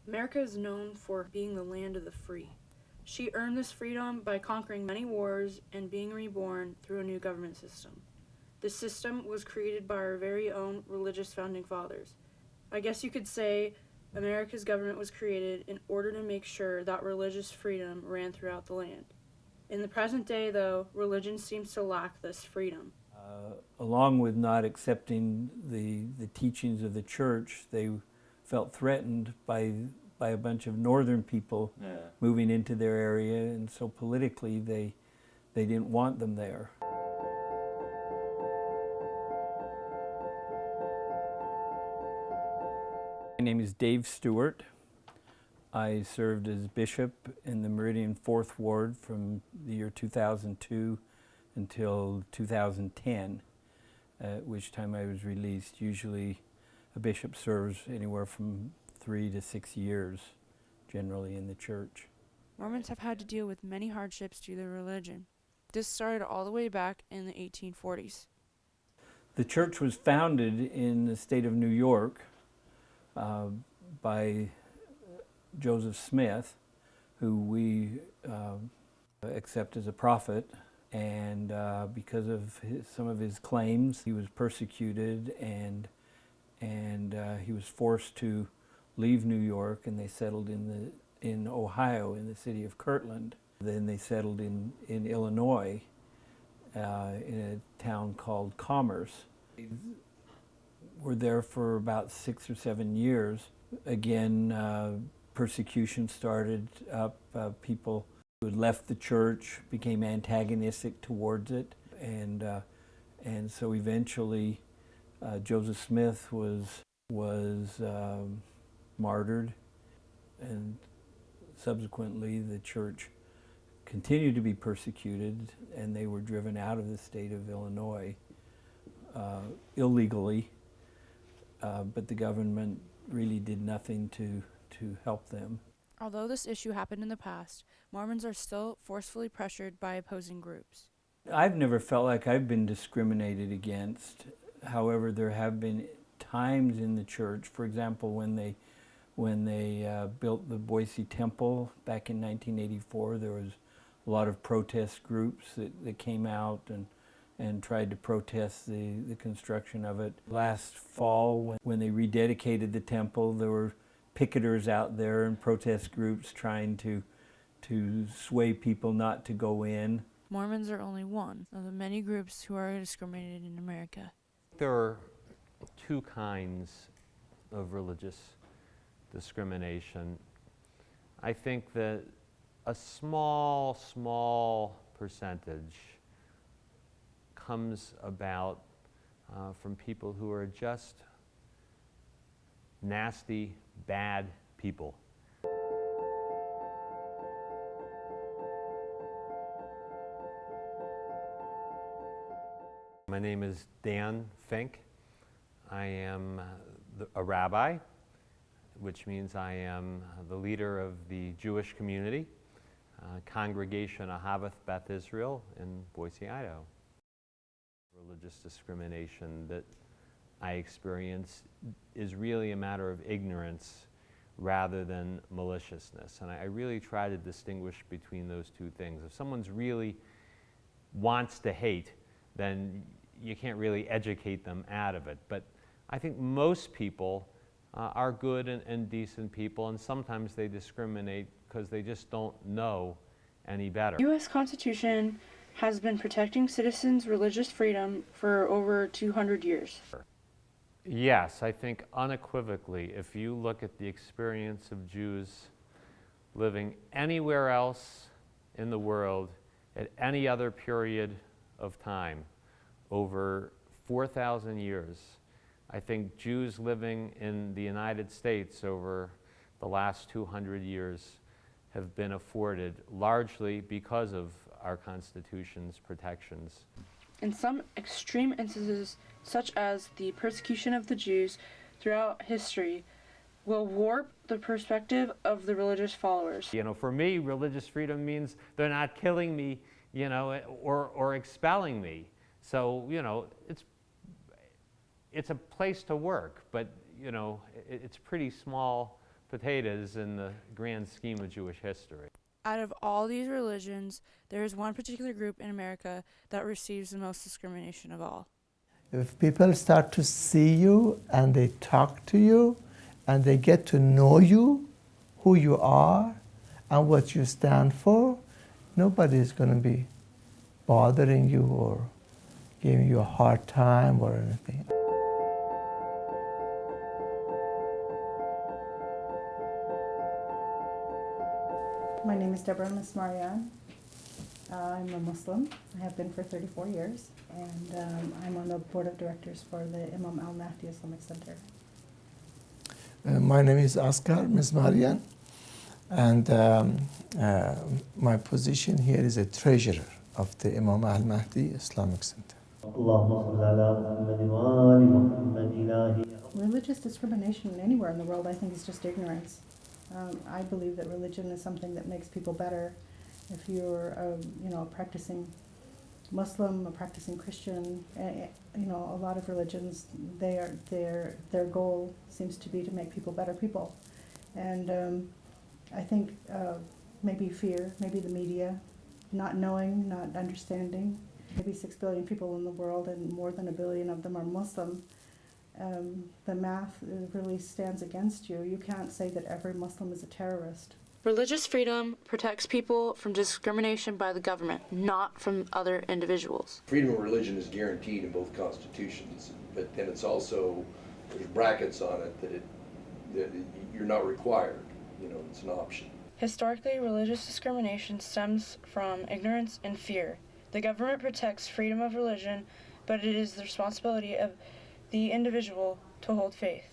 America is known for being the land of the free. She earned this freedom by conquering many wars and being reborn through a new government system. This system was created by our very own religious founding fathers. I guess you could say America's government was created in order to make sure that religious freedom ran throughout the land. In the present day, though, religion seems to lack this freedom. Along with not accepting the teachings of the church, they felt threatened by a bunch of northern people moving into their area, and so politically they didn't want them there. My name is Dave Stewart. I served as bishop in the Meridian 4th Ward from the year 2002 until 2010, at which time I was released. Usually a bishop serves anywhere from 3 to 6 years, generally, in the church. Mormons have had to deal with many hardships due to their religion. This started all the way back in the 1840s. The church was founded in the state of New York by Joseph Smith, who we accept as a prophet, and because of some of his claims, he was persecuted, and he was forced to leave New York, and they settled in Ohio, in the city of Kirtland. Then they settled in Illinois, in a town called Commerce. They were there for about 6 or 7 years. Again, persecution started up. People who had left the church became antagonistic towards it, and so eventually Joseph Smith was martyred, and subsequently the church continued to be persecuted, and they were driven out of the state of Illinois illegally, but the government really did nothing to help them. Although this issue happened in the past, Mormons are still forcefully pressured by opposing groups. I've never felt like I've been discriminated against. However, there have been times in the church, for example, when they built the Boise Temple back in 1984, there was a lot of protest groups that came out and tried to protest the construction of it. Last fall, when they rededicated the temple, there were picketers out there and protest groups trying to sway people not to go in. Mormons are only one of the many groups who are discriminated in America. There are two kinds of religious discrimination. I think that a small percentage comes about from people who are just nasty, bad people. My name is Dan Fink. I am a rabbi, which means I am the leader of the Jewish community, Congregation Ahavath Beth Israel in Boise, Idaho. Religious discrimination that I experience is really a matter of ignorance rather than maliciousness. And I really try to distinguish between those two things. If someone's really wants to hate, then you can't really educate them out of it. But I think most people are good and decent people, and sometimes they discriminate because they just don't know any better. The U.S. Constitution has been protecting citizens' religious freedom for over 200 years. Yes, I think unequivocally, if you look at the experience of Jews living anywhere else in the world at any other period of time, over 4,000 years, I think Jews living in the United States over the last 200 years have been afforded largely because of our Constitution's protections. In some extreme instances, such as the persecution of the Jews throughout history, will warp the perspective of the religious followers. You know, for me, religious freedom means they're not killing me, you know, or expelling me. So, you know, it's a place to work, but, you know, it's a pretty small potatoes in the grand scheme of Jewish history. Out of all these religions, there is one particular group in America that receives the most discrimination of all. If people start to see you and they talk to you and they get to know you, who you are and what you stand for, nobody is going to be bothering you or giving you a hard time or anything. My name is Deborah Mismarian. I'm a Muslim. I have been for 34 years, and I'm on the board of directors for the Imam Al-Mahdi Islamic Center. My name is Asghar Mismarian, and my position here is a treasurer of the Imam Al-Mahdi Islamic Center. Religious discrimination anywhere in the world, I think, is just ignorance. I believe that religion is something that makes people better. If you're a practicing Muslim, a practicing Christian, a lot of religions, their goal seems to be to make people better people. And I think maybe fear, maybe the media, not knowing, not understanding. Maybe 6 billion people in the world and more than 1 billion of them are Muslim. The math really stands against you. You can't say that every Muslim is a terrorist. Religious freedom protects people from discrimination by the government, not from other individuals. Freedom of religion is guaranteed in both constitutions, but then it's also, there's brackets on it that you're not required. It's an option. Historically, religious discrimination stems from ignorance and fear. The government protects freedom of religion, but it is the responsibility of the individual to hold faith.